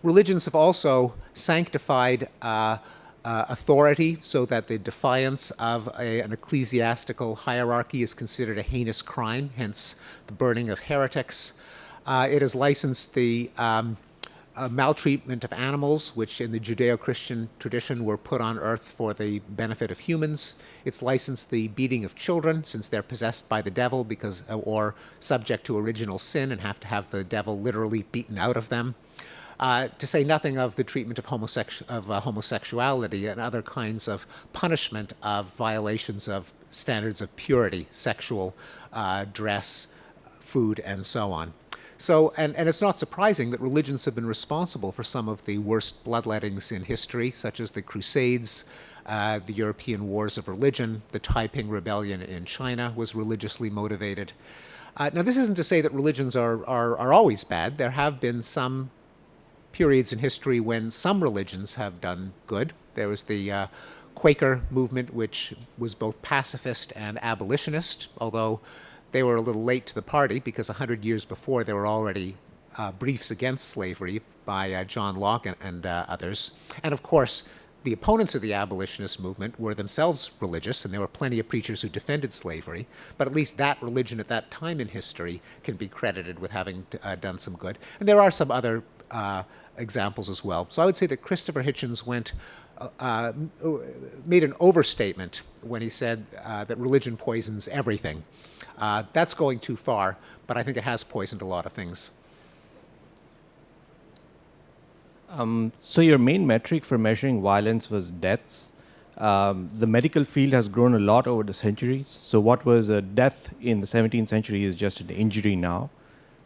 Religions have also sanctified authority so that the defiance of an ecclesiastical hierarchy is considered a heinous crime, hence the burning of heretics. It has licensed the maltreatment of animals, which in the Judeo-Christian tradition were put on earth for the benefit of humans. It's licensed the beating of children, since they're possessed by the devil or subject to original sin and have to have the devil literally beaten out of them. To say nothing of the treatment of homosexuality and other kinds of punishment of violations of standards of purity, sexual dress, food, and so on. So, and it's not surprising that religions have been responsible for some of the worst bloodlettings in history, such as the Crusades, the European Wars of Religion, the Taiping Rebellion in China was religiously motivated. Now, this isn't to say that religions are always bad. There have been some periods in history when some religions have done good. There was the Quaker movement, which was both pacifist and abolitionist, although they were a little late to the party because 100 years before there were already briefs against slavery by John Locke and others. And of course, the opponents of the abolitionist movement were themselves religious, and there were plenty of preachers who defended slavery, but at least that religion at that time in history can be credited with having done some good. And there are some other examples as well. So I would say that Christopher Hitchens made an overstatement when he said that religion poisons everything. That's going too far, but I think it has poisoned a lot of things. So your main metric for measuring violence was deaths. The medical field has grown a lot over the centuries. So what was a death in the 17th century is just an injury now.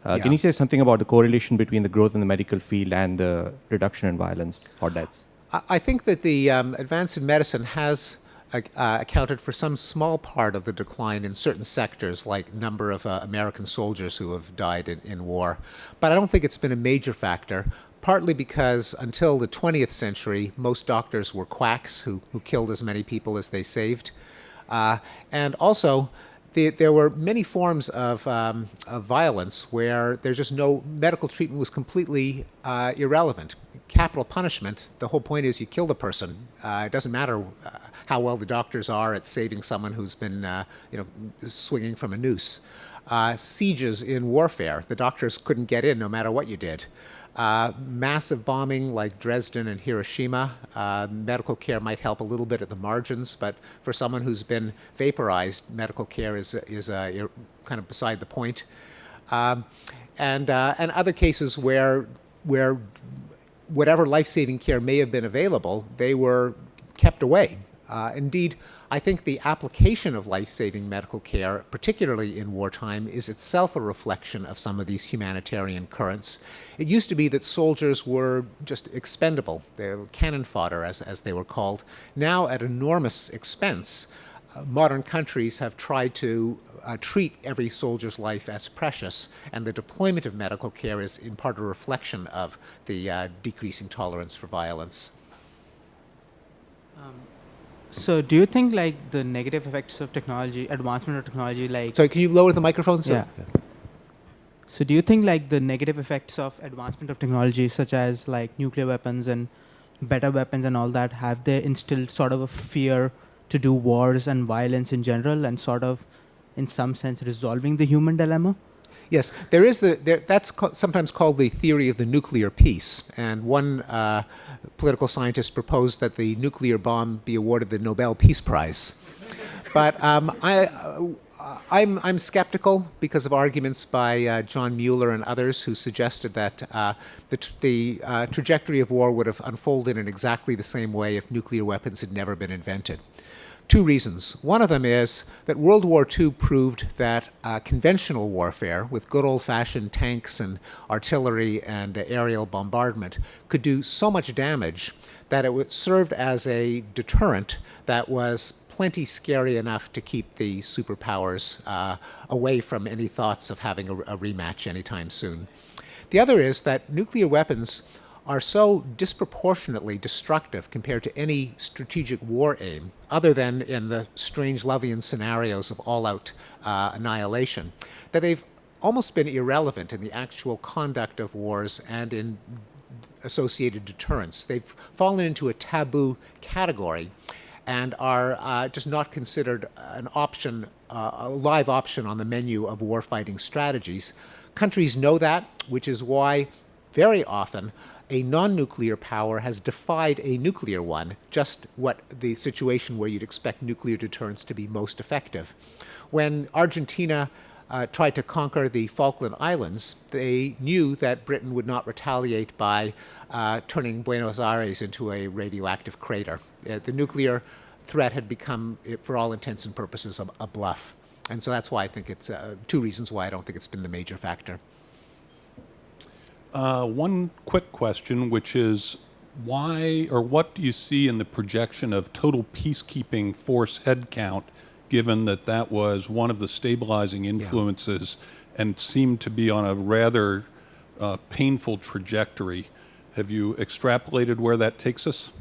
Can you say something about the correlation between the growth in the medical field and the reduction in violence or deaths? I think that the advance in medicine has accounted for some small part of the decline in certain sectors, like number of American soldiers who have died in war. But I don't think it's been a major factor, partly because until the 20th century, most doctors were quacks who killed as many people as they saved. And also, there were many forms of violence where there's just no medical treatment was completely irrelevant. Capital punishment, the whole point is you kill the person. It doesn't matter how well the doctors are at saving someone who's been swinging from a noose. Sieges in warfare, the doctors couldn't get in no matter what you did. Massive bombing like Dresden and Hiroshima, medical care might help a little bit at the margins, but for someone who's been vaporized, medical care is kind of beside the point. And other cases where whatever life-saving care may have been available, they were kept away. Indeed, I think the application of life-saving medical care, particularly in wartime, is itself a reflection of some of these humanitarian currents. It used to be that soldiers were just expendable. They were cannon fodder, as they were called. Now, at enormous expense, modern countries have tried to treat every soldier's life as precious, and the deployment of medical care is in part a reflection of the decreasing tolerance for violence. So do you think like the negative effects of technology, advancement of technology, like... Sorry, can you lower the microphone? Yeah. So do you think like the negative effects of advancement of technology, such as like nuclear weapons and better weapons and all that, have they instilled sort of a fear to do wars and violence in general and sort of, in some sense, resolving the human dilemma? Yes, there is that's sometimes called the theory of the nuclear peace. And one political scientist proposed that the nuclear bomb be awarded the Nobel Peace Prize. But I'm skeptical because of arguments by John Mueller and others who suggested that the trajectory of war would have unfolded in exactly the same way if nuclear weapons had never been invented. Two reasons. One of them is that World War II proved that conventional warfare, with good old-fashioned tanks and artillery and aerial bombardment, could do so much damage that it served as a deterrent that was plenty scary enough to keep the superpowers away from any thoughts of having a rematch anytime soon. The other is that nuclear weapons are so disproportionately destructive compared to any strategic war aim, other than in the Strange-Lovian scenarios of all-out annihilation, that they've almost been irrelevant in the actual conduct of wars and in associated deterrence. They've fallen into a taboo category and are just not considered an option, a live option on the menu of warfighting strategies. Countries know that, which is why very often a non-nuclear power has defied a nuclear one, just what the situation where you'd expect nuclear deterrence to be most effective. When Argentina tried to conquer the Falkland Islands, they knew that Britain would not retaliate by turning Buenos Aires into a radioactive crater. The nuclear threat had become, for all intents and purposes, a bluff. And so that's why I think it's two reasons why I don't think it's been the major factor. One quick question, which is why or what do you see in the projection of total peacekeeping force headcount, given that that was one of the stabilizing influences and seemed to be on a rather painful trajectory? Have you extrapolated where that takes us?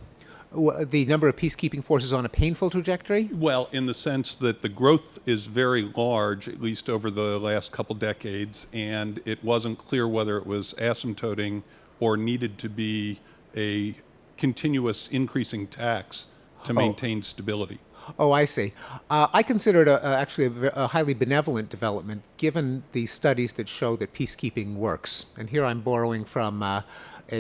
The number of peacekeeping forces on a painful trajectory? Well, in the sense that the growth is very large, at least over the last couple decades, and it wasn't clear whether it was asymptoting or needed to be a continuous increasing tax to maintain stability. Oh, I see. I consider it actually a highly benevolent development, given the studies that show that peacekeeping works. And here I'm borrowing from a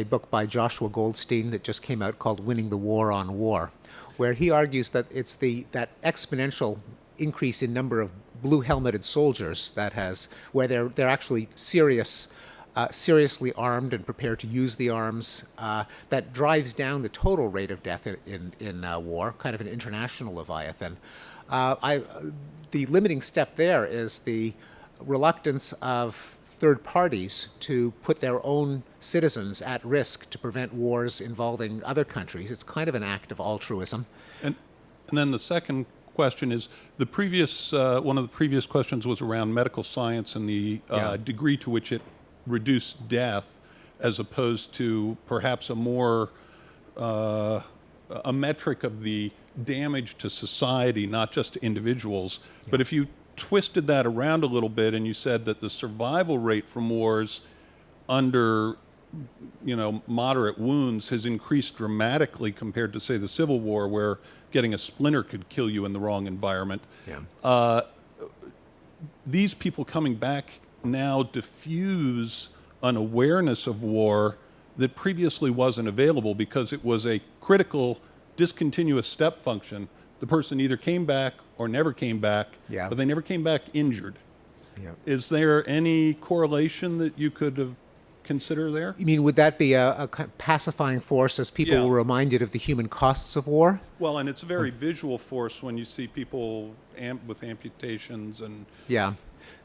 book by Joshua Goldstein that just came out called Winning the War on War, where he argues that it's that exponential increase in number of blue-helmeted soldiers where they're actually seriously armed and prepared to use the arms, that drives down the total rate of death in war, kind of an international Leviathan. The limiting step there is the reluctance of third parties to put their own citizens at risk to prevent wars involving other countries. It's kind of an act of altruism. And then the second question is, one of the previous questions was around medical science and the degree to which it reduced death, as opposed to perhaps a metric of the damage to society, not just to individuals. But if you twisted that around a little bit and you said that the survival rate from wars under moderate wounds has increased dramatically compared to, say, the Civil War, where getting a splinter could kill you in the wrong environment. These people coming back now diffuse an awareness of war that previously wasn't available because it was a critical, discontinuous step function. The person either came back or never came back, but they never came back injured. Is there any correlation that you could consider there? You mean, would that be a kind of pacifying force as people were reminded of the human costs of war? Well, and it's a very visual force when you see people with amputations and...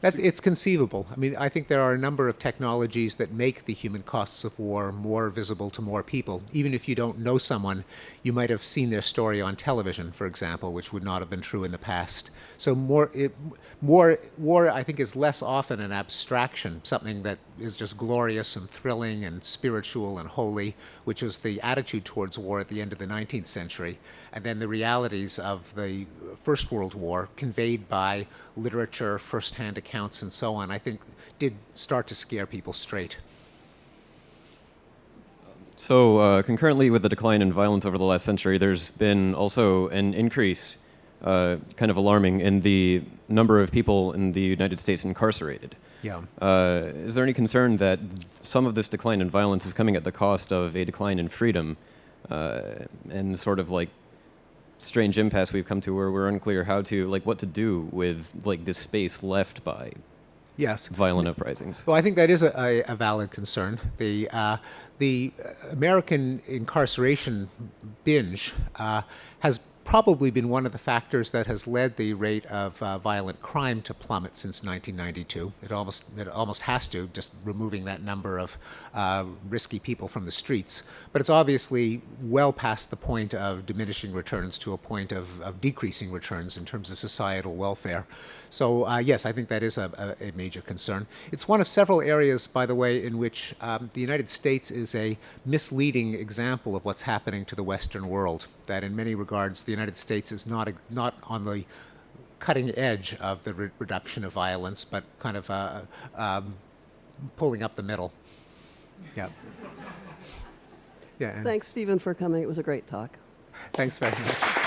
It's conceivable. I mean, I think there are a number of technologies that make the human costs of war more visible to more people. Even if you don't know someone, you might have seen their story on television, for example, which would not have been true in the past. So war, I think, is less often an abstraction, something that is just glorious and thrilling and spiritual and holy, which was the attitude towards war at the end of the 19th century. And then the realities of the First World War, conveyed by literature, first-hand accounts, and so on, I think did start to scare people straight. So concurrently with the decline in violence over the last century, there's been also an increase, kind of alarming, in the number of people in the United States incarcerated. Is there any concern that some of this decline in violence is coming at the cost of a decline in freedom, and sort of like strange impasse we've come to where we're unclear what to do with this space left by violent uprisings? Well, I think that is a valid concern. The American incarceration binge has probably been one of the factors that has led the rate of violent crime to plummet since 1992. It almost has to, just removing that number of risky people from the streets. But it's obviously well past the point of diminishing returns to a point of decreasing returns in terms of societal welfare. So yes, I think that is a major concern. It's one of several areas, by the way, in which the United States is a misleading example of what's happening to the Western world, that in many regards the United States is not on the cutting edge of the reduction of violence, but kind of pulling up the middle. Thanks, Stephen, for coming. It was a great talk. Thanks very much.